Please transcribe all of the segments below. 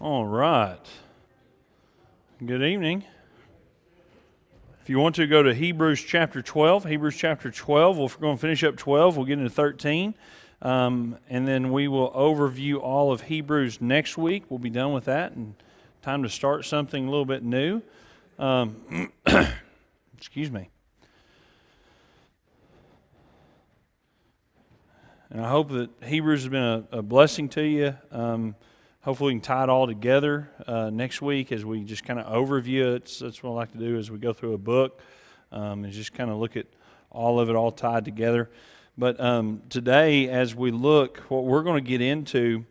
All right. Good evening. If you want to go to Hebrews chapter 12, Hebrews chapter 12, we're going to finish up 12. We'll get into 13. And then we will overview all of Hebrews next week. We'll be done with that and time to start something a little bit new. Excuse me. And I hope that Hebrews has been a blessing to you. Hopefully we can tie it all together next week as we just kind of overview it. That's what I like to do as we go through a book and just kind of look at all of it all tied together. But today as we look, what we're going to get into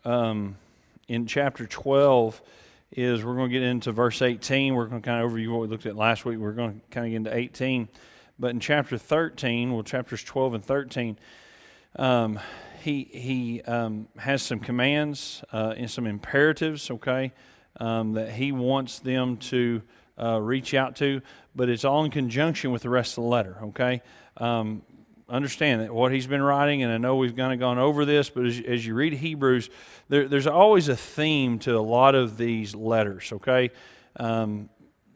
in chapter 12 is we're going to get into verse 18. We're going to kind of overview what we looked at last week. We're going to kind of get into 18. But in chapter 13, well, chapters 12 and 13, he has some commands and some imperatives, okay, that he wants them to reach out to, but it's all in conjunction with the rest of the letter, okay? Understand that what he's been writing, and I know we've kind of gone over this, but as you read Hebrews, there's always a theme to a lot of these letters, okay?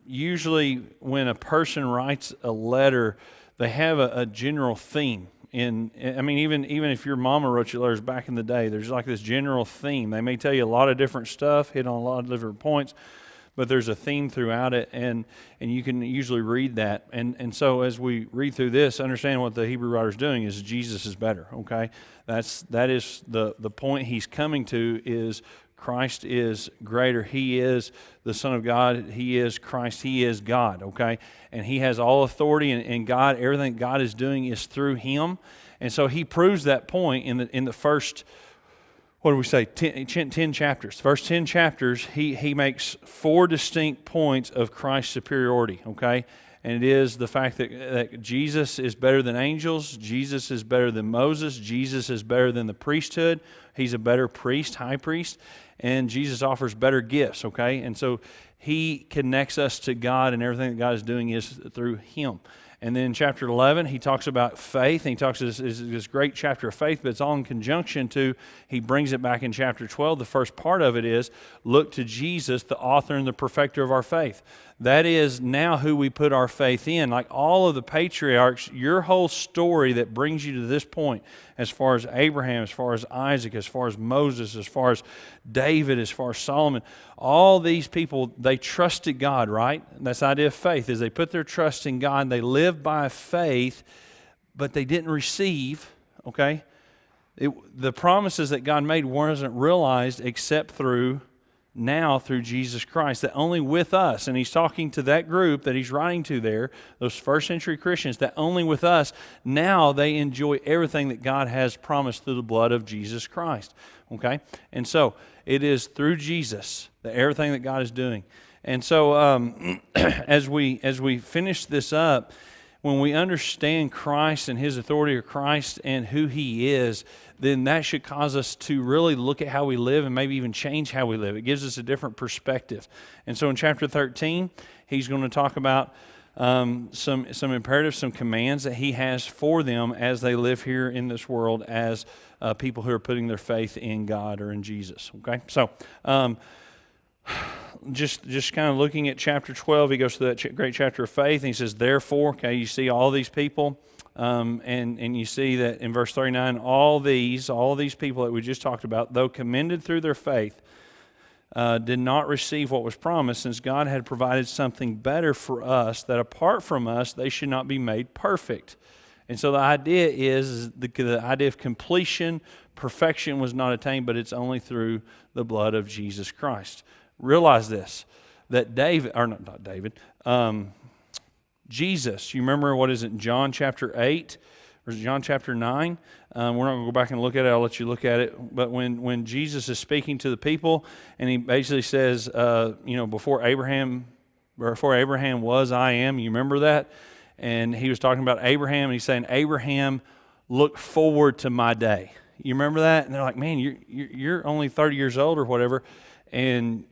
Usually when a person writes a letter, they have a general theme. Even if your mama wrote you letters back in the day, there's like this general theme. They may tell you a lot of different stuff, hit on a lot of different points, but there's a theme throughout it, and you can usually read that. And so as we read through this, understand what the Hebrew writer's doing is Jesus is better, okay? That is the point he's coming to is Christ is greater. He is the Son of God. He is Christ. He is God, okay? And he has all authority, and God, everything God is doing is through him. And so he proves that point in the first, what do we say, 10 chapters. First 10 chapters, he makes 4 distinct points of Christ's superiority, okay? And it is the fact that Jesus is better than angels, Jesus is better than Moses, Jesus is better than the priesthood, he's a better priest, high priest, and Jesus offers better gifts, okay? And so he connects us to God, and everything that God is doing is through him. And then in chapter 11, he talks about faith, and he talks this great chapter of faith, but it's all in conjunction to, he brings it back in chapter 12. The first part of it is, look to Jesus, the author and the perfecter of our faith. That is now who we put our faith in. Like all of the patriarchs, your whole story that brings you to this point, as far as Abraham, as far as Isaac, as far as Moses, as far as David, as far as Solomon, all these people, they trusted God, right? And that's the idea of faith, is they put their trust in God, and they lived by faith, but they didn't receive, okay? The promises that God made wasn't realized except through Jesus Christ, that only with us, and he's talking to that group that he's writing to there, those first century Christians, that only with us, now they enjoy everything that God has promised through the blood of Jesus Christ, okay? And so, it is through Jesus that everything that God is doing. And so, as we finish this up, when we understand Christ and his authority of Christ and who he is, then that should cause us to really look at how we live and maybe even change how we live. It gives us a different perspective. And so in chapter 13, he's going to talk about some imperatives, some commands that he has for them as they live here in this world as people who are putting their faith in God or in Jesus. Okay, so just kind of looking at chapter 12, he goes through that great chapter of faith, and he says, therefore, okay, you see all these people, and you see that in verse 39, all these people that we just talked about, though commended through their faith, did not receive what was promised, since God had provided something better for us, that apart from us, they should not be made perfect. And so the idea is the idea of completion, perfection was not attained, but it's only through the blood of Jesus Christ. Realize this, that Jesus, you remember what is it, John chapter 8, or John chapter 9? We're not going to go back and look at it, I'll let you look at it. But when Jesus is speaking to the people, and he basically says, before Abraham was, I am, you remember that? And he was talking about Abraham, and he's saying, Abraham looked forward to my day. You remember that? And they're like, man, you're only 30 years old or whatever, and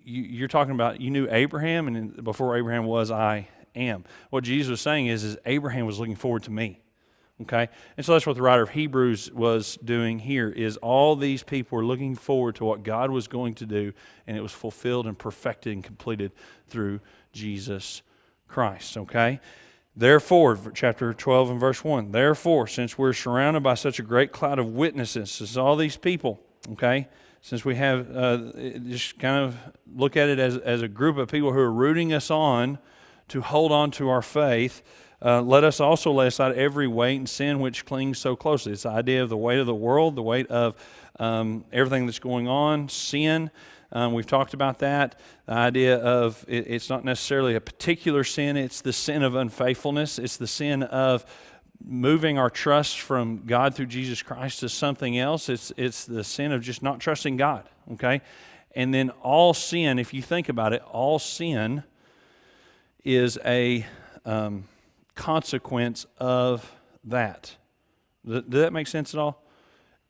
you're talking about you knew Abraham, and before Abraham was, I am. What Jesus was saying is Abraham was looking forward to me. Okay? And so that's what the writer of Hebrews was doing here, is all these people were looking forward to what God was going to do, and it was fulfilled and perfected and completed through Jesus Christ. Okay? Therefore, chapter 12 and verse 1, therefore, since we're surrounded by such a great cloud of witnesses, this is all these people, okay? Since we have, just kind of look at it as a group of people who are rooting us on to hold on to our faith, let us also lay aside every weight and sin which clings so closely. It's the idea of the weight of the world, the weight of everything that's going on, sin. We've talked about that. The idea of it's not necessarily a particular sin. It's the sin of unfaithfulness. It's the sin of moving our trust from God through Jesus Christ to something else. It's the sin of just not trusting God, okay? And then all sin, if you think about it, all sin is a consequence of that. Did that make sense at all?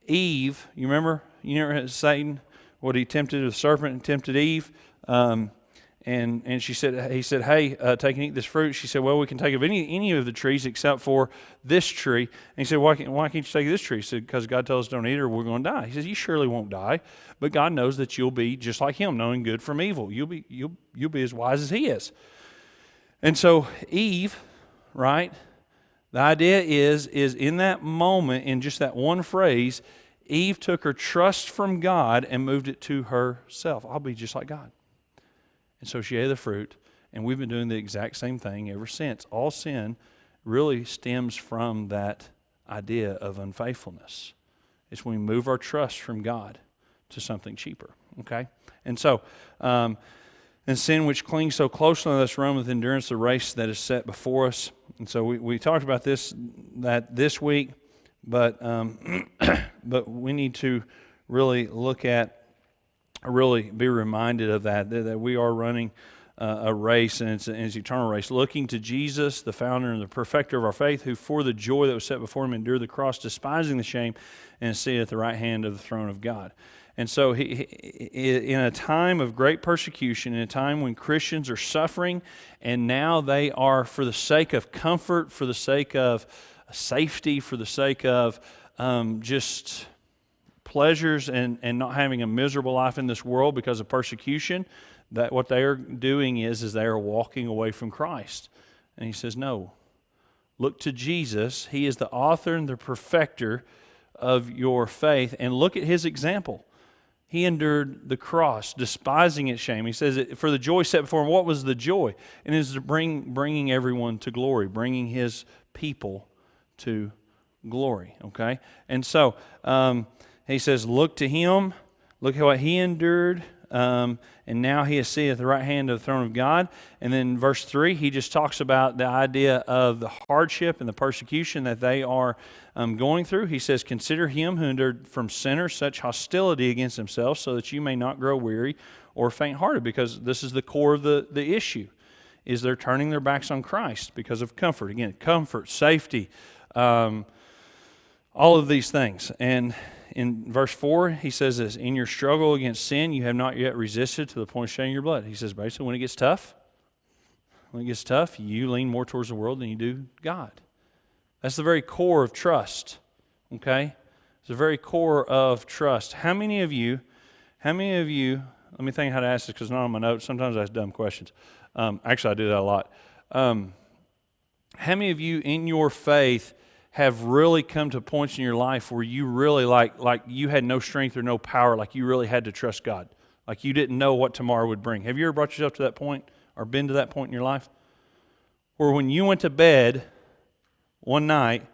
Eve, you remember Satan? What he tempted the serpent and tempted Eve, and he said, hey, take and eat this fruit. She said, well, we can take of any of the trees except for this tree. And he said, why can't you take this tree? He said, because God told us don't eat it or we're going to die. He says, you surely won't die, but God knows that you'll be just like him, knowing good from evil. You'll be as wise as he is. And so Eve, right? The idea is in that moment, in just that one phrase, Eve took her trust from God and moved it to herself. I'll be just like God. And so she ate the fruit, and we've been doing the exact same thing ever since. All sin really stems from that idea of unfaithfulness. It's when we move our trust from God to something cheaper, okay? And so, and sin which clings so closely, let us run with endurance the race that is set before us. And so we talked about this week. But we need to really look at, really be reminded of that we are running a race, and it's an eternal race, looking to Jesus, the founder and the perfecter of our faith, who for the joy that was set before him endured the cross, despising the shame, and is seated at the right hand of the throne of God. And so in a time of great persecution, in a time when Christians are suffering, and now they are, for the sake of comfort, for the sake of safety, for the sake of just pleasures and not having a miserable life in this world because of persecution, that what they are doing is they are walking away from Christ. And he says, no, look to Jesus. He is the author and the perfecter of your faith, and look at his example. He endured the cross, despising its shame. He says, for the joy set before him, what was the joy? And it is bringing everyone to glory, bringing his people to glory, okay? And so he says, look to him, look at what he endured, and now he is seated at the right hand of the throne of God. And then verse 3, he just talks about the idea of the hardship and the persecution that they are going through. He says, consider him who endured from sinners such hostility against himself, so that you may not grow weary or faint-hearted, because this is the core of the issue, is they're turning their backs on Christ because of comfort. Again, comfort, safety, all of these things. And in verse 4, he says this, in your struggle against sin, you have not yet resisted to the point of shedding your blood. He says basically when it gets tough, you lean more towards the world than you do God. That's the very core of trust, okay? It's the very core of trust. How many of you, let me think how to ask this because it's not on my notes. Sometimes I ask dumb questions. Actually, I do that a lot. How many of you in your faith have really come to points in your life where you really like you had no strength or no power, like you really had to trust God, like you didn't know what tomorrow would bring? Have you ever brought yourself to that point or been to that point in your life? Where when you went to bed one night,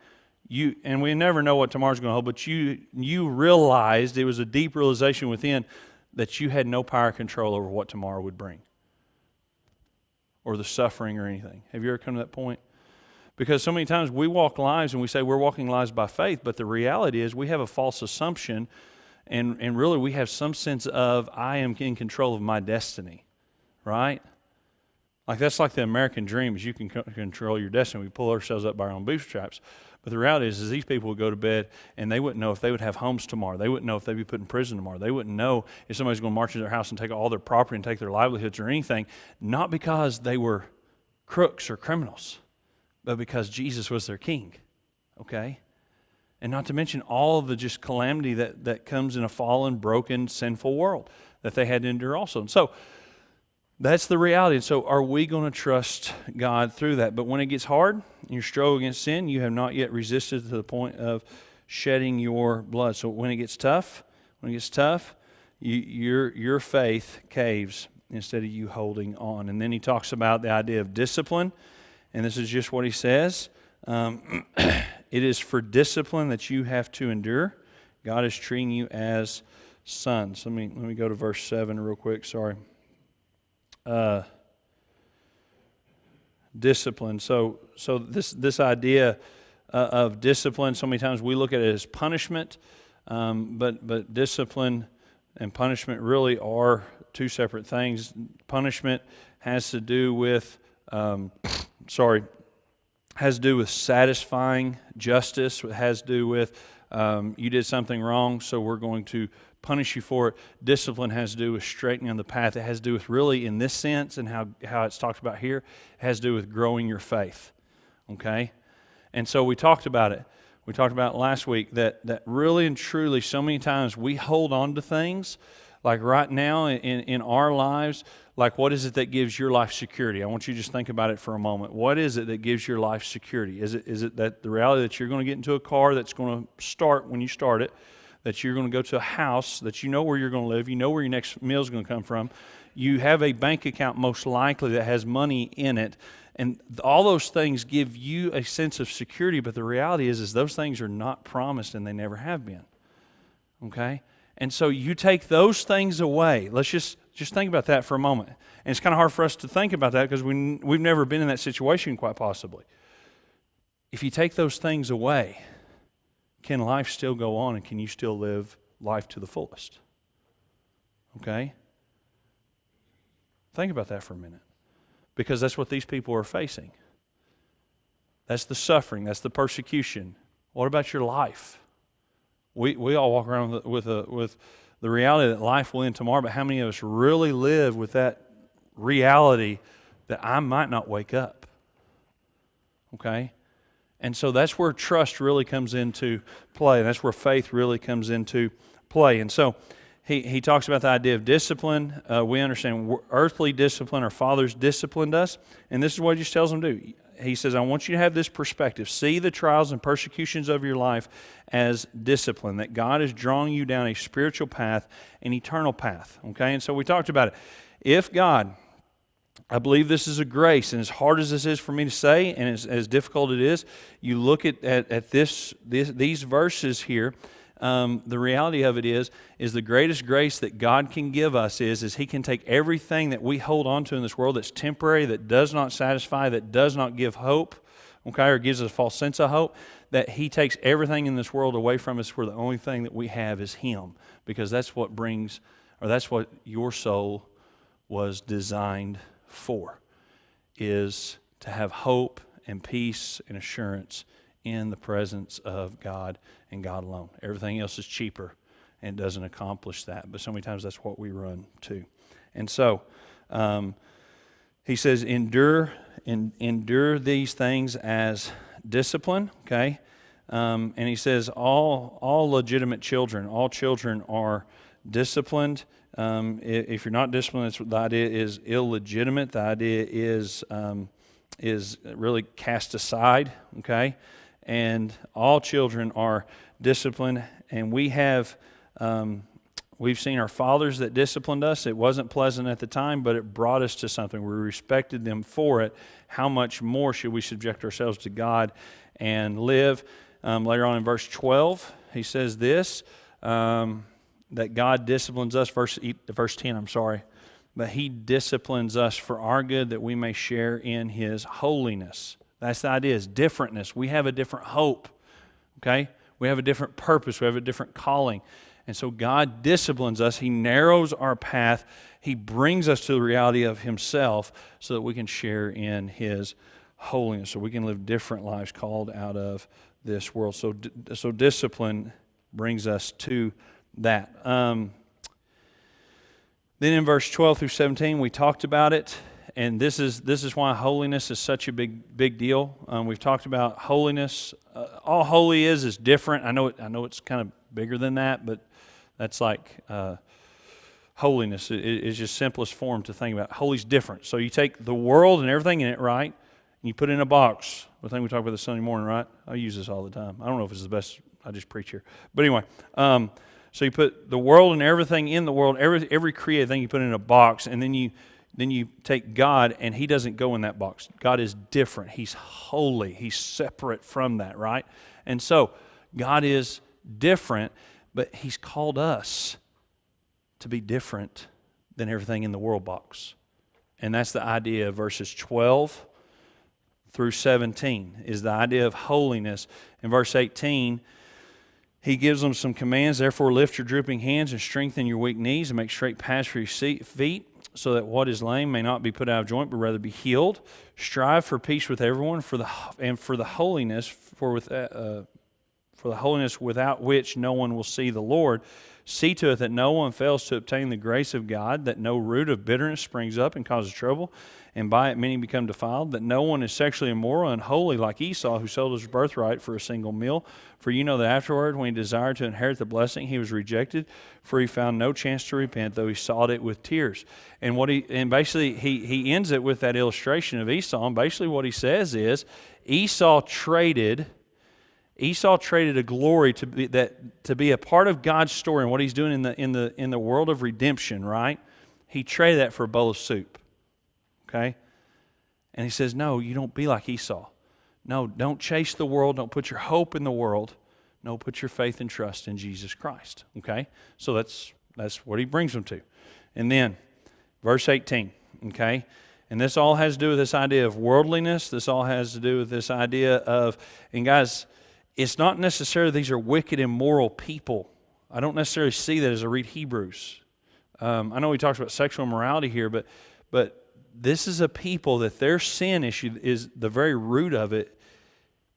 and we never know what tomorrow's going to hold, but you realized, it was a deep realization within, that you had no power or control over what tomorrow would bring, or the suffering or anything. Have you ever come to that point? Because so many times we walk lives and we say we're walking lives by faith, but the reality is we have a false assumption, and really we have some sense of, I am in control of my destiny, right? Like that's like the American dream, is you can control your destiny. We pull ourselves up by our own bootstraps. But the reality is these people would go to bed and they wouldn't know if they would have homes tomorrow. They wouldn't know if they'd be put in prison tomorrow. They wouldn't know if somebody's going to march into their house and take all their property and take their livelihoods or anything, not because they were crooks or criminals, but because Jesus was their king, okay? And not to mention all of the just calamity that comes in a fallen, broken, sinful world that they had to endure also. And so that's the reality. And so are we going to trust God through that? But when it gets hard, and you struggle against sin, you have not yet resisted to the point of shedding your blood. So when it gets tough, your faith caves instead of you holding on. And then he talks about the idea of discipline, and this is just what he says. It is for discipline that you have to endure. God is treating you as sons. Let me go to verse 7 real quick. Sorry. Discipline. So this idea of discipline, so many times we look at it as punishment, but discipline and punishment really are two separate things. Punishment has to do with satisfying justice. It has to do with you did something wrong, so we're going to punish you for it. Discipline has to do with straightening the path. It has to do with really, in this sense, and how it's talked about here, it has to do with growing your faith. Okay? And so we talked about it. We talked about last week that really and truly so many times we hold on to things, like right now in our lives, like what is it that gives your life security? I want you to just think about it for a moment. What is it that gives your life security? Is it that the reality that you're going to get into a car that's going to start when you start it, that you're going to go to a house, that you know where you're going to live, you know where your next meal is going to come from, you have a bank account most likely that has money in it, and all those things give you a sense of security, but the reality is those things are not promised and they never have been. Okay? And so you take those things away. Let's just think about that for a moment. And it's kind of hard for us to think about that because we've never been in that situation quite possibly. If you take those things away, can life still go on and can you still live life to the fullest? Okay? Think about that for a minute. Because that's what these people are facing. That's the suffering. That's the persecution. What about your life? We all walk around with the reality that life will end tomorrow, but how many of us really live with that reality that I might not wake up? Okay? And so that's where trust really comes into play. That's where faith really comes into play. And so he talks about the idea of discipline. We understand earthly discipline. Our fathers disciplined us. And this is what he just tells them to do. He says, I want you to have this perspective. See the trials and persecutions of your life as discipline, that God is drawing you down a spiritual path, an eternal path. Okay? And so we talked about it. If God, I believe this is a grace, and as hard as this is for me to say, and as difficult it is, you look at these verses here, the reality of it is the greatest grace that God can give us is He can take everything that we hold on to in this world that's temporary, that does not satisfy, that does not give hope, okay, or gives us a false sense of hope, that He takes everything in this world away from us where the only thing that we have is Him, because that's what brings, or that's what your soul was designed for, is to have hope and peace and assurance in the presence of God and God alone. Everything else is cheaper and doesn't accomplish that. But so many times that's what we run to. And so he says, endure these things as discipline. Okay, and he says all legitimate children, all children are disciplined. If you're not disciplined, the idea is illegitimate. The idea is really cast aside. Okay. And all children are disciplined, and we've seen our fathers that disciplined us. It wasn't pleasant at the time, but it brought us to something. We respected them for it. How much more should we subject ourselves to God and live? Later on in verse 12, he says this, that God disciplines us, verse 10, but He disciplines us for our good, that we may share in His holiness. That's the idea, is differentness. We have a different hope, okay? We have a different purpose. We have a different calling. And so God disciplines us. He narrows our path. He brings us to the reality of Himself so that we can share in His holiness, so we can live different lives called out of this world. So discipline brings us to that. Then in verse 12 through 17, we talked about it. and this is why holiness is such a big deal. We've talked about holiness. All holy is different. I know it's kind of bigger than that, but that's like holiness is just simplest form to think about. Holy's different. So you take the world and everything in it, right? And you put it in a box. I think we talk about this Sunday morning, right? I use this all the time. I don't know if it's the best. I just preach here, but anyway. So you put the world and everything in the world, every created thing you put in a box, and then you take God, and He doesn't go in that box. God is different. He's holy. He's separate from that, right? And so God is different, but He's called us to be different than everything in the world box. And that's the idea of verses 12 through 17 is the idea of holiness. In verse 18, He gives them some commands. Therefore, lift your drooping hands and strengthen your weak knees and make straight paths for your feet, so that what is lame may not be put out of joint, but rather be healed. Strive for peace with everyone, for the holiness, for the holiness without which no one will see the Lord. See to it that no one fails to obtain the grace of God, that no root of bitterness springs up and causes trouble, and by it many become defiled, that no one is sexually immoral and unholy like Esau, who sold his birthright for a single meal. For you know that afterward, when he desired to inherit the blessing, he was rejected, for he found no chance to repent, though he sought it with tears. And basically he ends it with that illustration of Esau, and basically what he says is Esau traded a glory to be a part of God's story and what He's doing in the world of redemption, right? He traded that for a bowl of soup. Okay? And he says, no, you don't be like Esau. No, don't chase the world. Don't put your hope in the world. No, put your faith and trust in Jesus Christ. Okay? So that's what he brings them to. And then, verse 18, okay? And this all has to do with this idea of worldliness. This all has to do with this idea of, and guys, it's not necessarily these are wicked, immoral people. I don't necessarily see that as I read Hebrews. I know he talks about sexual immorality here, but this is a people that their sin issue is the very root of it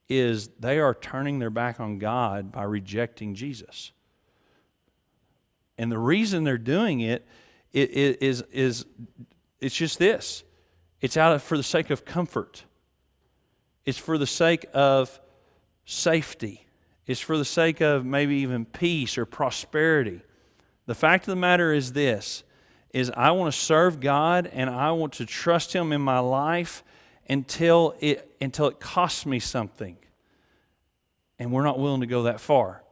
is they are turning their back on God by rejecting Jesus. And the reason they're doing it is it's just this. It's for the sake of comfort. It's for the sake of safety. It's for the sake of maybe even peace or prosperity. The fact of the matter is this, is I want to serve God and I want to trust Him in my life until it costs me something. And we're not willing to go that far.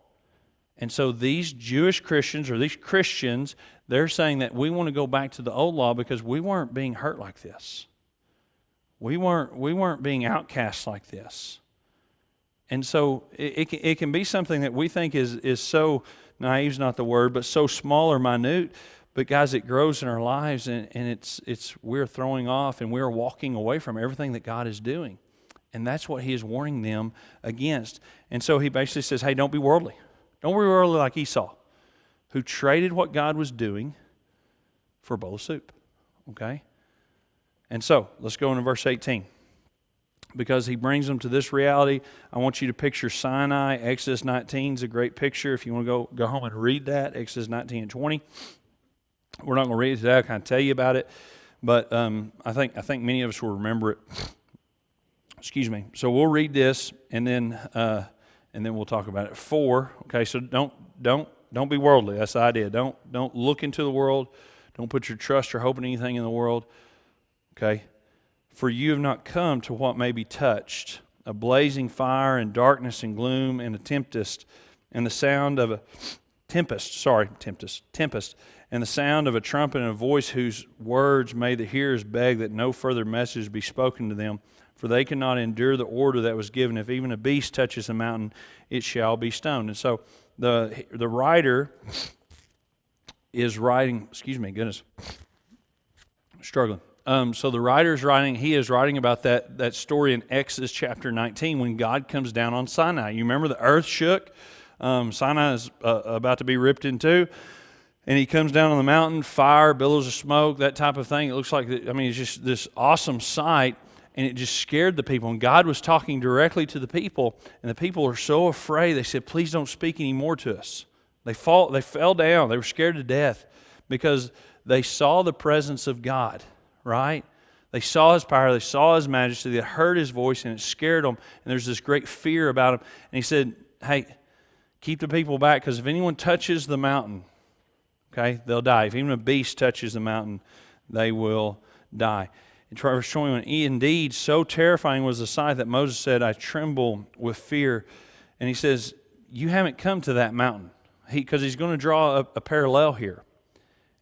And so these Jewish Christians or these Christians, they're saying that we want to go back to the old law because we weren't being hurt like this. We weren't being outcast like this. And so it can be something that we think is so, naive is not the word, but so small or minute. But guys, it grows in our lives, and we're throwing off and we're walking away from everything that God is doing. And that's what He is warning them against. And so He basically says, hey, don't be worldly. Don't be worldly like Esau, who traded what God was doing for a bowl of soup. Okay? And so, let's go into verse 18. Because he brings them to this reality, I want you to picture Sinai. Exodus 19 is a great picture. If you want to go home and read that, Exodus 19 and 20. We're not going to read it today. I'll kind of tell you about it. But I think many of us will remember it. Excuse me. So we'll read this, and then we'll talk about it. 4. Okay. So don't be worldly. That's the idea. Don't look into the world. Don't put your trust or hope in anything in the world. Okay. For you have not come to what may be touched, a blazing fire and darkness and gloom and a tempest, and the sound of a tempest, and the sound of a trumpet and a voice whose words made the hearers beg that no further message be spoken to them, for they cannot endure the order that was given. If even a beast touches the mountain, it shall be stoned. And so the writer is writing, struggling. So the writer is writing, he is writing about that story in Exodus chapter 19 when God comes down on Sinai. You remember the earth shook? Sinai is about to be ripped in two. And he comes down on the mountain, fire, billows of smoke, that type of thing. It looks like, it's just this awesome sight, and it just scared the people. And God was talking directly to the people, and the people were so afraid, they said, please don't speak anymore to us. They fell down. They were scared to death because they saw the presence of God, right? They saw his power, they saw his majesty, they heard his voice, and it scared them. And there's this great fear about him. And he said, hey, keep the people back, because if anyone touches the mountain, okay, they'll die. If even a beast touches the mountain, they will die. In verse 21, indeed, so terrifying was the sight that Moses said, I tremble with fear. And he says, you haven't come to that mountain. Because he's going to draw a parallel here.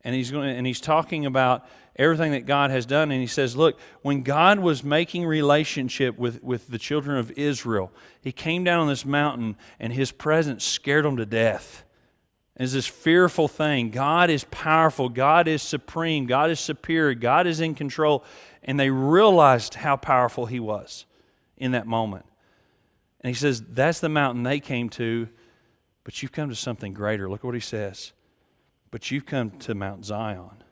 And he's talking about everything that God has done. And he says, look, when God was making relationship with the children of Israel, he came down on this mountain and his presence scared them to death. It's this fearful thing. God is powerful. God is supreme. God is superior. God is in control. And they realized how powerful he was in that moment. And he says, that's the mountain they came to, but you've come to something greater. Look at what he says. But you've come to Mount Zion,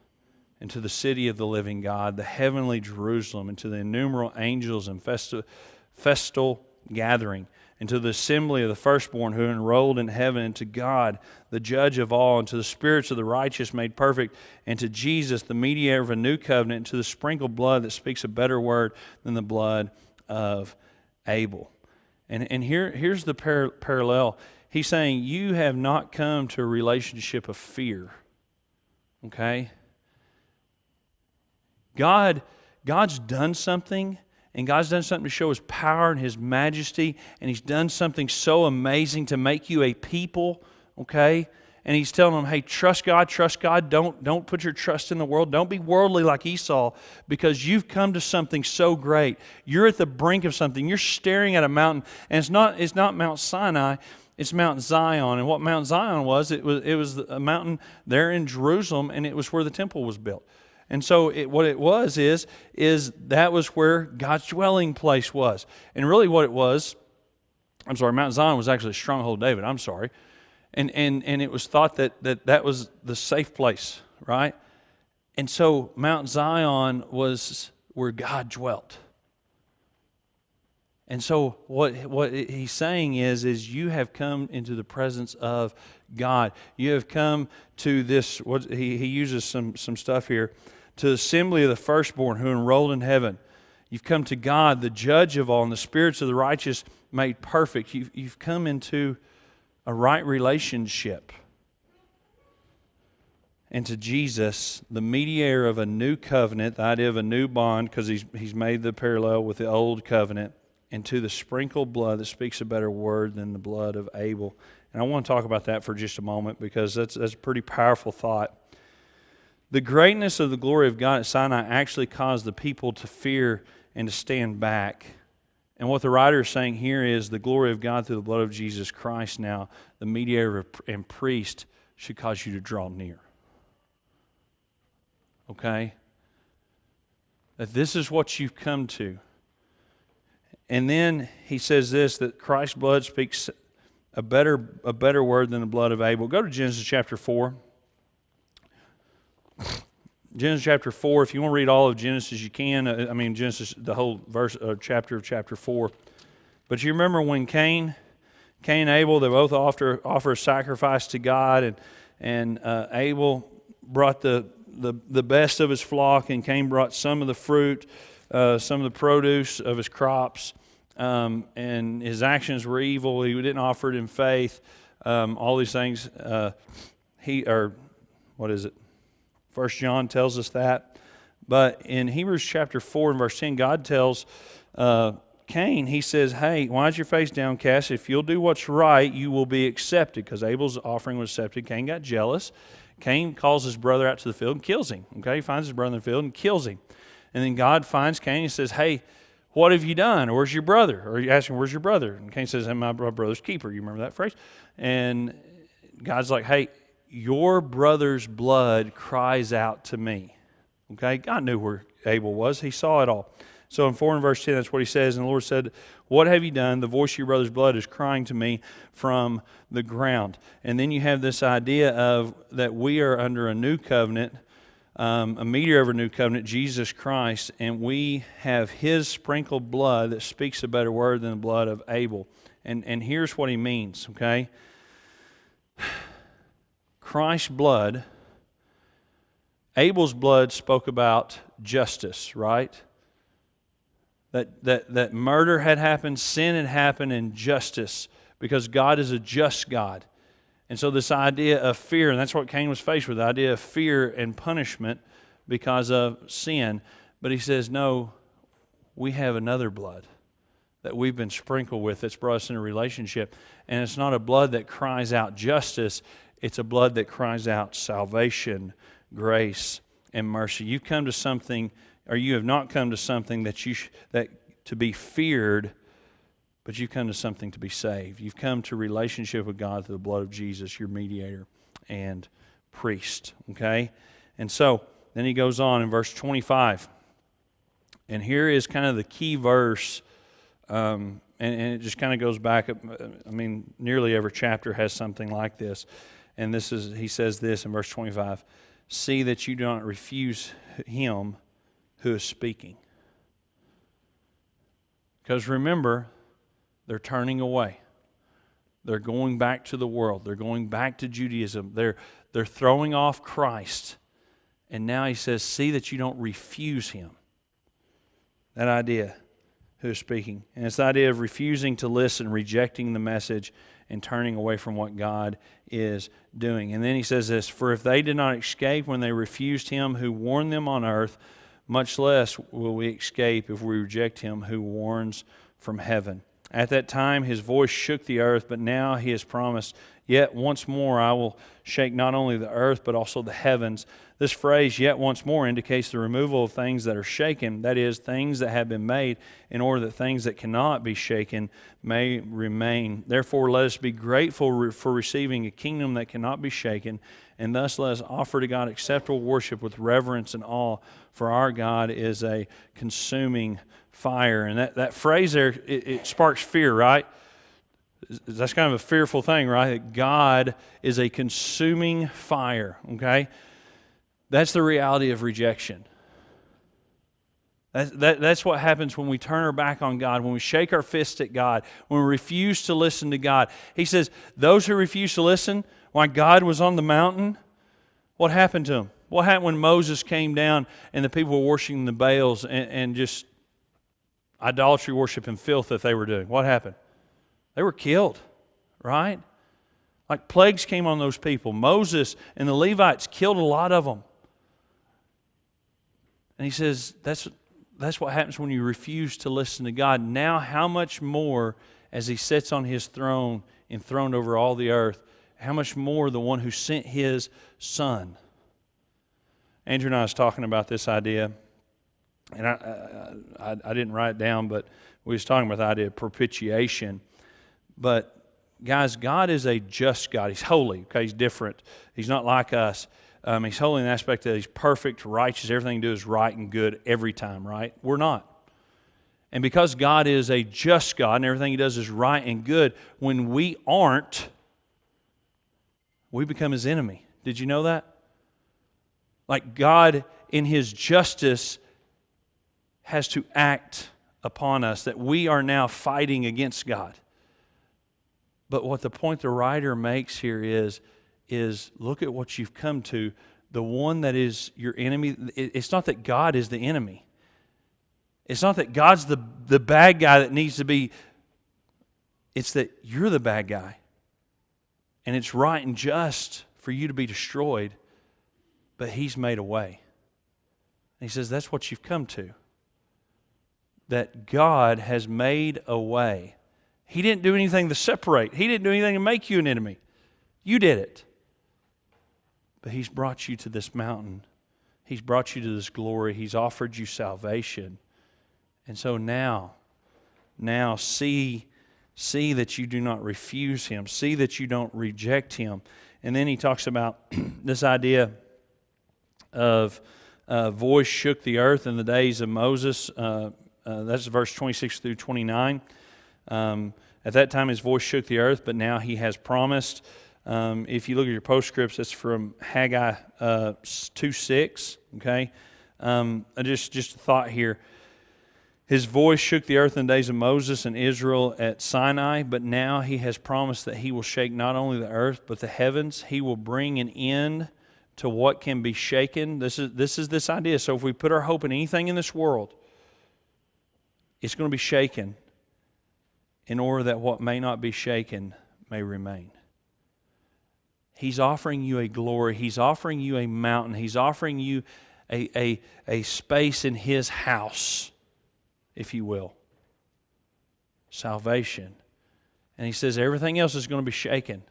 and to the city of the living God, the heavenly Jerusalem, and to the innumerable angels and festal gathering, and to the assembly of the firstborn who are enrolled in heaven, and to God, the judge of all, and to the spirits of the righteous made perfect, and to Jesus, the mediator of a new covenant, and to the sprinkled blood that speaks a better word than the blood of Abel. And here's the parallel. He's saying, you have not come to a relationship of fear. Okay? God's done something, and God's done something to show his power and his majesty, and he's done something so amazing to make you a people, okay? And he's telling them, hey, trust God, don't put your trust in the world, don't be worldly like Esau, because you've come to something so great. You're at the brink of something. You're staring at a mountain, and it's not Mount Sinai, it's Mount Zion. And what Mount Zion was, it was a mountain there in Jerusalem, and it was where the temple was built. And so what it was is that was where God's dwelling place was. And really what it was, Mount Zion was actually a stronghold of David, And it was thought that was the safe place, right? And so Mount Zion was where God dwelt. And so what he's saying is you have come into the presence of God. You have come to this, he uses some stuff here, to the assembly of the firstborn who are enrolled in heaven. You've come to God, the judge of all, and the spirits of the righteous made perfect. You've come into a right relationship. And to Jesus, the mediator of a new covenant, the idea of a new bond, because he's made the parallel with the old covenant, and to the sprinkled blood that speaks a better word than the blood of Abel. And I want to talk about that for just a moment, because that's a pretty powerful thought. The greatness of the glory of God at Sinai actually caused the people to fear and to stand back. And what the writer is saying here is the glory of God through the blood of Jesus Christ now, the mediator and priest, should cause you to draw near. Okay? That this is what you've come to. And then he says this, that Christ's blood speaks a better word than the blood of Abel. Go to Genesis chapter 4. Genesis chapter 4, if you want to read all of Genesis, you can. Genesis, the whole chapter of chapter 4. But you remember when Cain and Abel, they both offer a sacrifice to God, and Abel brought the best of his flock, and Cain brought some of the fruit, some of the produce of his crops, and his actions were evil. He didn't offer it in faith. All these things. What is it? 1 John tells us that. But in Hebrews chapter 4 and verse 10, God tells Cain, he says, hey, why is your face downcast? If you'll do what's right, you will be accepted. Because Abel's offering was accepted. Cain got jealous. Cain calls his brother out to the field and kills him. Okay, he finds his brother in the field and kills him. And then God finds Cain and says, hey, what have you done? Or where's your brother? Or you ask him, where's your brother? And Cain says, I'm my brother's keeper. You remember that phrase? And God's like, hey, your brother's blood cries out to me. Okay, God knew where Abel was. He saw it all. So in 4 and verse 10, that's what he says. And the Lord said, what have you done? The voice of your brother's blood is crying to me from the ground. And then you have this idea of that we are under a new covenant, a mediator of a new covenant, Jesus Christ, and we have his sprinkled blood that speaks a better word than the blood of Abel. And here's what he means, okay? Christ's blood Abel's blood spoke about justice, right? That murder had happened, sin had happened, and justice, because God is a just God. And so this idea of fear, and that's what Cain was faced with, the idea of fear and punishment because of sin. But he says, no, we have another blood that we've been sprinkled with that's brought us in a relationship. And it's not a blood that cries out justice, it's a blood that cries out salvation, grace, and mercy. You've come to something, or you have not come to something that to be feared, but you've come to something to be saved. You've come to relationship with God through the blood of Jesus, your mediator and priest. Okay? And so, then he goes on in verse 25. And here is kind of the key verse, and it just kind of goes back. I mean, nearly every chapter has something like this. And he says this in verse 25. See that you do not refuse him who is speaking. Because remember, they're turning away. They're going back to the world. They're going back to Judaism. They're throwing off Christ. And now he says, see that you don't refuse him. That idea, who is speaking. And it's the idea of refusing to listen, rejecting the message, and turning away from what God is doing. And then he says this, for if they did not escape when they refused him who warned them on earth, much less will we escape if we reject him who warns from heaven. At that time his voice shook the earth, but now he has promised, yet once more I will shake not only the earth but also the heavens. This phrase, yet once more, indicates the removal of things that are shaken, that is, things that have been made, in order that things that cannot be shaken may remain. Therefore, let us be grateful for receiving a kingdom that cannot be shaken, and thus let us offer to God acceptable worship with reverence and awe, for our God is a consuming fire. And that phrase there, it sparks fear, right? That's kind of a fearful thing, right? That God is a consuming fire, okay? That's the reality of rejection. That's what happens when we turn our back on God, when we shake our fist at God, when we refuse to listen to God. He says, those who refuse to listen, while God was on the mountain, what happened to them? What happened when Moses came down and the people were worshiping the Baals and just idolatry worship and filth that they were doing? What happened? They were killed, right? Like plagues came on those people. Moses and the Levites killed a lot of them. And he says, that's what happens when you refuse to listen to God. Now, how much more, as he sits on his throne, enthroned over all the earth, how much more the one who sent his Son? Andrew and I was talking about this idea, and I didn't write it down, but we was talking about the idea of propitiation. But, guys, God is a just God. He's holy, okay? He's different. He's not like us. He's holy in the aspect that he's perfect, righteous. Everything he does is right and good every time, right? We're not. And because God is a just God and everything he does is right and good, when we aren't, we become his enemy. Did you know that? Like God, in his justice, has to act upon us, that we are now fighting against God. But what the point the writer makes here is look at what you've come to. The one that is your enemy, it's not that God is the enemy. It's not that God's the bad guy that needs to be. It's that you're the bad guy. And it's right and just for you to be destroyed, but he's made a way. And he says that's what you've come to. That God has made a way. He didn't do anything to separate. He didn't do anything to make you an enemy. You did it. But he's brought you to this mountain. He's brought you to this glory. He's offered you salvation. And so now see that you do not refuse him. See that you don't reject him. And then he talks about this idea of voice shook the earth in the days of Moses. That's verse 26 through 29. At that time his voice shook the earth, but now he has promised. If you look at your postscripts, it's from Haggai 2:6. Okay, just a thought here. His voice shook the earth in the days of Moses and Israel at Sinai, but now he has promised that he will shake not only the earth but the heavens. He will bring an end to what can be shaken. This is this idea. So if we put our hope in anything in this world, it's going to be shaken in order that what may not be shaken may remain. He's offering you a glory. He's offering you a mountain. He's offering you a space in His house, if you will. Salvation. And He says everything else is going to be shaken,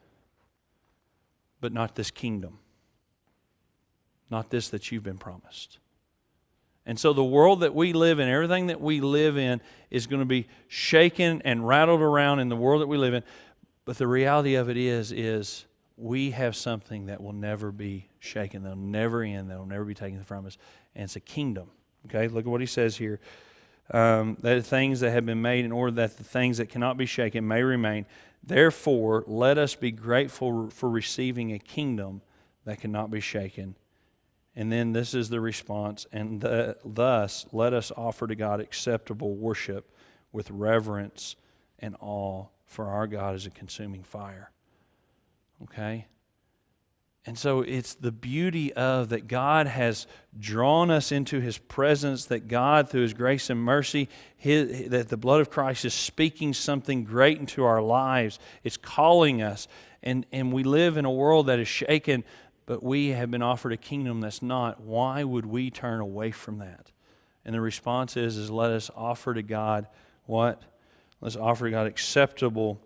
but not this kingdom. Not this that you've been promised. And so the world that we live in, everything that we live in is going to be shaken and rattled around in the world that we live in. But the reality of it is we have something that will never be shaken. They'll never end. They'll never be taken from us. And it's a kingdom. Okay, look at what he says here. That things that have been made in order that the things that cannot be shaken may remain. Therefore, let us be grateful for receiving a kingdom that cannot be shaken. And then this is the response. And thus, let us offer to God acceptable worship with reverence and awe, for our God is a consuming fire. Okay? And so it's the beauty of that God has drawn us into His presence, that God, through His grace and mercy, that the blood of Christ is speaking something great into our lives. It's calling us. And we live in a world that is shaken, but we have been offered a kingdom that's not. Why would we turn away from that? And the response is let us offer to God what? Let's offer to God acceptable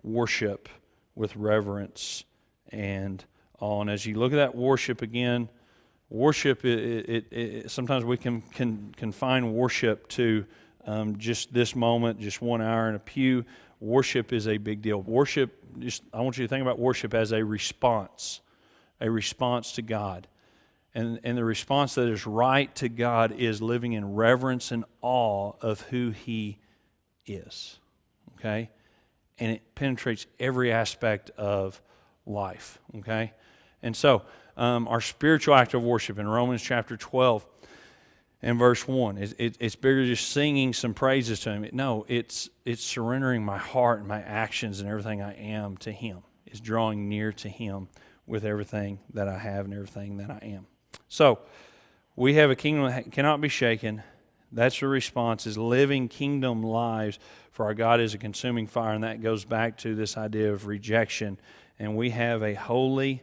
worship with reverence and awe. And as you look at that worship again, worship, sometimes we can confine worship to just this moment, just 1 hour in a pew. Worship is a big deal. Worship, I want you to think about worship as a response to God. And the response that is right to God is living in reverence and awe of who He is. Okay? And it penetrates every aspect of life. Okay? And so, our spiritual act of worship in Romans chapter 12 and verse 1, it's bigger than just singing some praises to Him. No, it's surrendering my heart and my actions and everything I am to Him. It's drawing near to Him with everything that I have and everything that I am. So, we have a kingdom that cannot be shaken. That's the response, is living kingdom lives, for our God is a consuming fire, and that goes back to this idea of rejection. And we have a holy,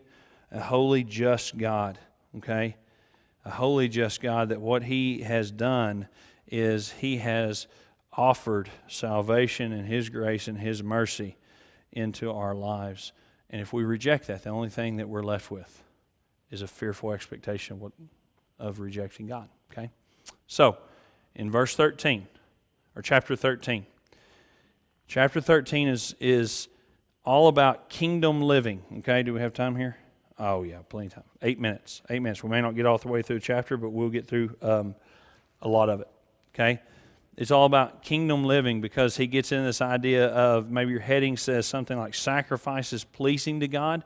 just God, okay? A holy, just God, that what He has done is He has offered salvation and His grace and His mercy into our lives. And if we reject that, the only thing that we're left with is a fearful expectation of rejecting God, okay? So, in verse 13, or chapter 13, chapter 13 is all about kingdom living, okay? Do we have time here? Oh, yeah, plenty of time. 8 minutes. 8 minutes. We may not get all the way through the chapter, but we'll get through a lot of it, okay? It's all about kingdom living, because he gets in this idea of, maybe your heading says something like sacrifice is pleasing to God.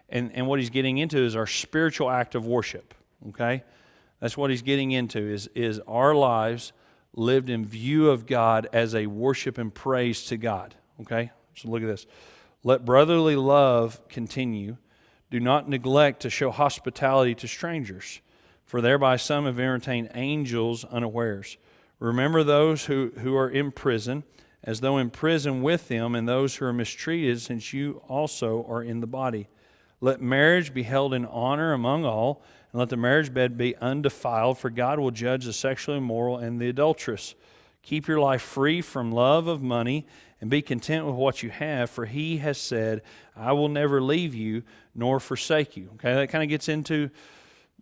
And what he's getting into is our spiritual act of worship, okay? That's what he's getting into, is our lives lived in view of God as a worship and praise to God, okay? So look at this. Let brotherly love continue. Do not neglect to show hospitality to strangers, for thereby some have entertained angels unawares. Remember those who are in prison, as though in prison with them, and those who are mistreated, since you also are in the body. Let marriage be held in honor among all, and let the marriage bed be undefiled, for God will judge the sexually immoral and the adulterous. Keep your life free from love of money, and be content with what you have, for He has said, I will never leave you nor forsake you. Okay, that kind of gets into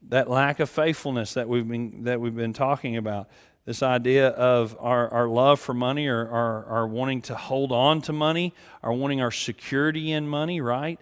that lack of faithfulness that we've been talking about. This idea of our love for money, or our wanting to hold on to money, our wanting our security in money, right?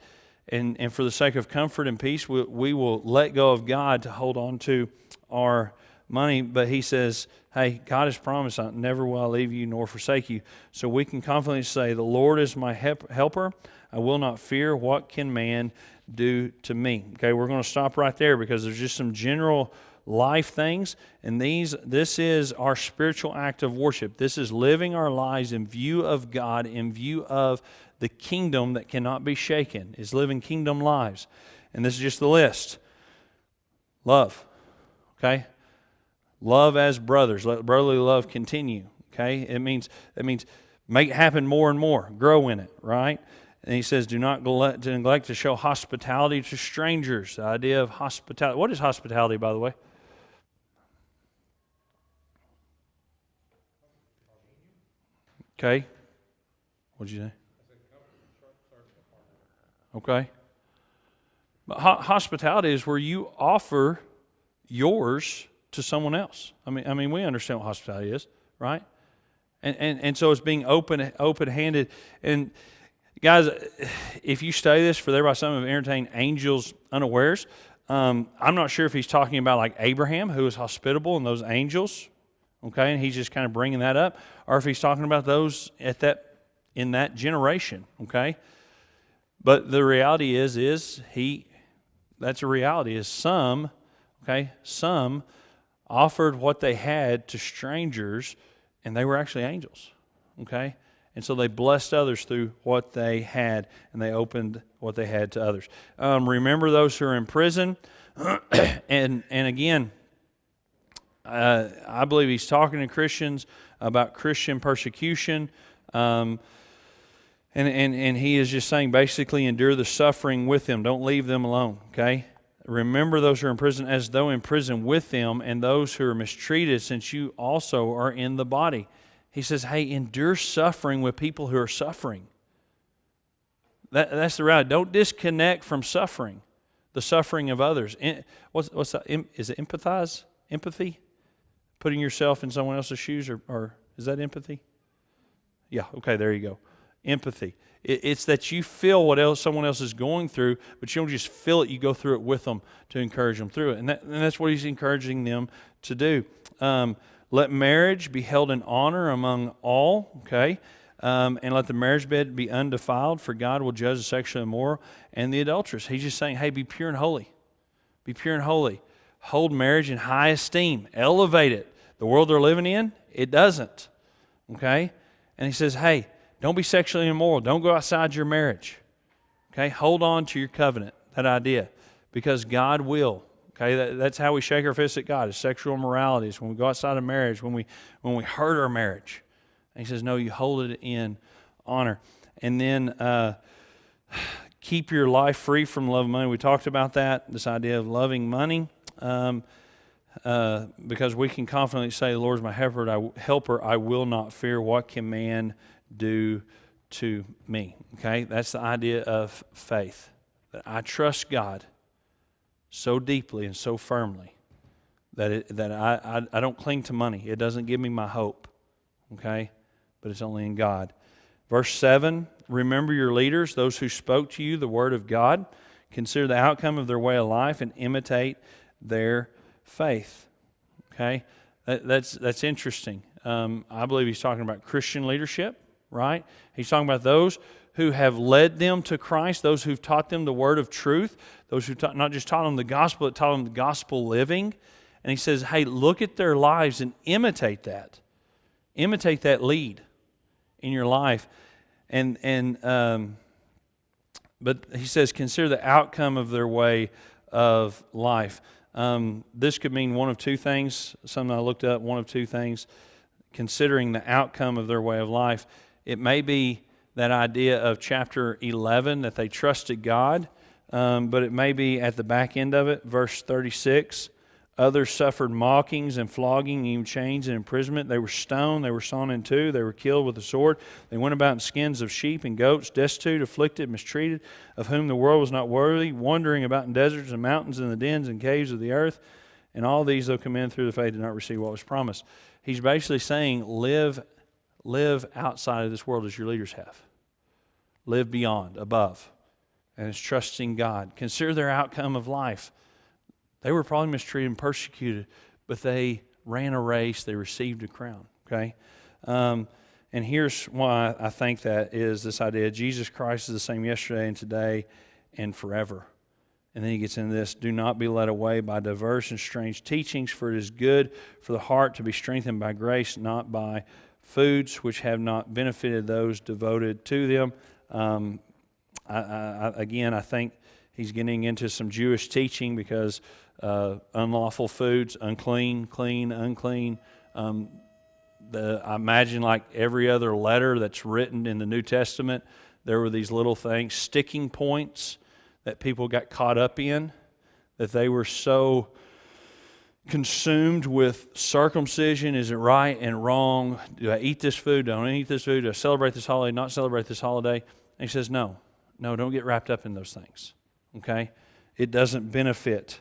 And for the sake of comfort and peace, we will let go of God to hold on to our money. But he says, hey, God has promised, never will I leave you nor forsake you. So we can confidently say, the Lord is my helper. I will not fear. What can man do to me? Okay, we're going to stop right there, because there's just some general life things, and this is our spiritual act of worship. This is living our lives in view of God, in view of the kingdom that cannot be shaken, is living kingdom lives. And this is just the list. Love, okay? Love as brothers. Let brotherly love continue, okay? It means make it happen more and more. Grow in it, right? And he says, do not neglect to show hospitality to strangers. The idea of hospitality. What is hospitality, by the way? Okay. What did you say? Okay. But hospitality is where you offer yours to someone else. I mean, we understand what hospitality is, right? And so it's being open-handed. And guys, if you study this, for thereby some have entertained angels unawares. I'm not sure if he's talking about like Abraham, who was hospitable, and those angels, okay, and he's just kind of bringing that up, or if he's talking about those in that generation, okay. But the reality that's a reality. Is some offered what they had to strangers, and they were actually angels, okay? And so they blessed others through what they had, and they opened what they had to others. Remember those who are in prison. and again, I believe he's talking to Christians about Christian persecution. And he is just saying, basically, endure the suffering with them. Don't leave them alone, okay? Remember those who are in prison as though in prison with them, and those who are mistreated, since you also are in the body. He says, hey, endure suffering with people who are suffering. That's the reality. Don't disconnect from suffering, the suffering of others. What's that? Is it empathize? Empathy? Putting yourself in someone else's shoes, or is that empathy? Yeah, okay, there you go. Empathy. It's that you feel what someone else is going through, but you don't just feel it, you go through it with them to encourage them through it. And that's what he's encouraging them to do. Let marriage be held in honor among all, okay? And let the marriage bed be undefiled, for God will judge the sexually immoral and the adulterous. He's just saying, hey, be pure and holy. Be pure and holy. Hold marriage in high esteem. Elevate it. The world they're living in, it doesn't, okay? And he says, hey, don't be sexually immoral. Don't go outside your marriage. Okay? Hold on to your covenant, that idea, because God will. Okay? That's how we shake our fists at God, is sexual immorality. It's when we go outside of marriage, when we hurt our marriage. And he says, no, you hold it in honor. And then keep your life free from love of money. We talked about that, this idea of loving money. Because we can confidently say, the Lord is my helper, I will not fear. What can man do to me? Okay, that's the idea of faith. That I trust God so deeply and so firmly that I don't cling to money. It doesn't give me my hope. Okay, but it's only in God. Verse 7, remember your leaders, those who spoke to you the word of God. Consider the outcome of their way of life and imitate their faith. Okay, that's interesting. I believe he's talking about Christian leadership, right? He's talking about those who have led them to Christ, those who've taught them the word of truth, those who not just taught them the gospel, but taught them the gospel living. And he says, hey, look at their lives and imitate that. Imitate that lead in your life. But he says, consider the outcome of their way of life. This could mean one of two things. Something I looked up, one of two things. Considering the outcome of their way of life. It may be that idea of chapter 11, that they trusted God, but it may be at the back end of it, verse 36. Others suffered mockings and flogging, even chains and imprisonment. They were stoned, they were sawn in two, they were killed with a sword. They went about in skins of sheep and goats, destitute, afflicted, mistreated, of whom the world was not worthy, wandering about in deserts and mountains and the dens and caves of the earth. And all these, though commended through the faith, did not receive what was promised. He's basically saying, live outside of this world as your leaders have. Live beyond, above. And it's trusting God. Consider their outcome of life. They were probably mistreated and persecuted, but they ran a race, they received a crown, okay? And here's why I think that is this idea. Jesus Christ is the same yesterday and today and forever. And then he gets into this, do not be led away by diverse and strange teachings, for it is good for the heart to be strengthened by grace, not by foods which have not benefited those devoted to them. I think he's getting into some Jewish teaching because unlawful foods, unclean, clean, unclean. I imagine like every other letter that's written in the New Testament, there were these little things, sticking points that people got caught up in, that they were so consumed with circumcision. Is it right and wrong? Do I eat this food? Don't I eat this food? Do I celebrate this holiday? Not celebrate this holiday? And he says, no, don't get wrapped up in those things. Okay? It doesn't benefit.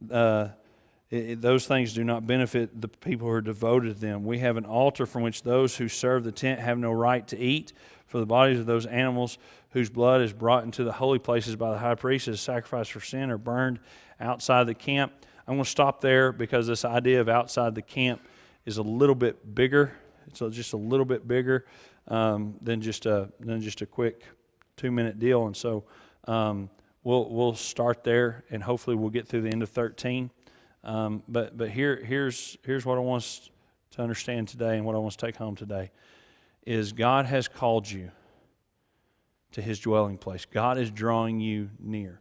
Those things do not benefit the people who are devoted to them. We have an altar from which those who serve the tent have no right to eat, for the bodies of those animals whose blood is brought into the holy places by the high priest as a sacrifice for sin are burned outside the camp. I'm going to stop there because this idea of outside the camp is a little bit bigger. It's just a little bit bigger than just a quick 2-minute deal. And so we'll start there, and hopefully we'll get through the end of 13. But here's what I want us to understand today, and what I want us to take home today is God has called you to His dwelling place. God is drawing you near.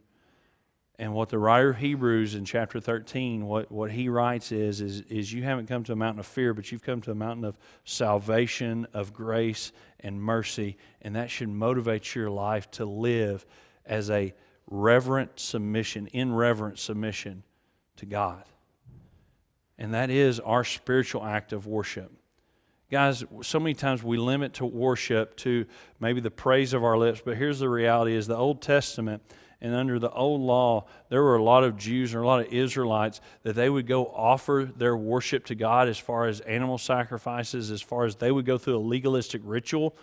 And what the writer of Hebrews in chapter 13, what he writes is you haven't come to a mountain of fear, but you've come to a mountain of salvation, of grace, and mercy. And that should motivate your life to live as a in reverent submission to God. And that is our spiritual act of worship. Guys, so many times we limit to worship to maybe the praise of our lips, but here's the reality is the Old Testament and under the old law, there were a lot of Jews and a lot of Israelites that they would go offer their worship to God as far as animal sacrifices, as far as they would go through a legalistic ritual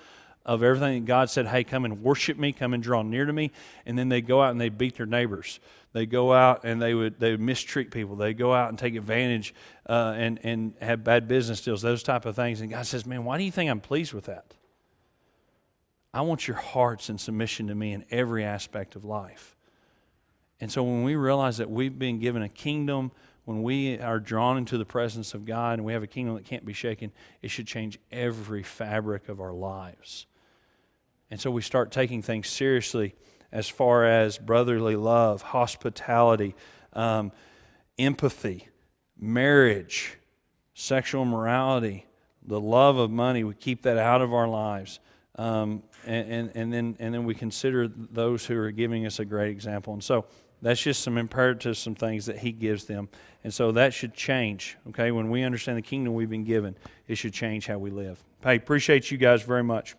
of everything that God said, hey, come and worship me, come and draw near to me, and then they go out and they beat their neighbors. They go out and they would mistreat people. They go out and take advantage and have bad business deals, those type of things. And God says, man, why do you think I'm pleased with that? I want your hearts in submission to me in every aspect of life. And so when we realize that we've been given a kingdom, when we are drawn into the presence of God and we have a kingdom that can't be shaken, it should change every fabric of our lives. And so we start taking things seriously as far as brotherly love, hospitality, empathy, marriage, sexual morality, the love of money. We keep that out of our lives. And then we consider those who are giving us a great example. And so that's just some imperatives, some things that He gives them. And so that should change, okay? When we understand the kingdom we've been given, it should change how we live. Hey, appreciate you guys very much.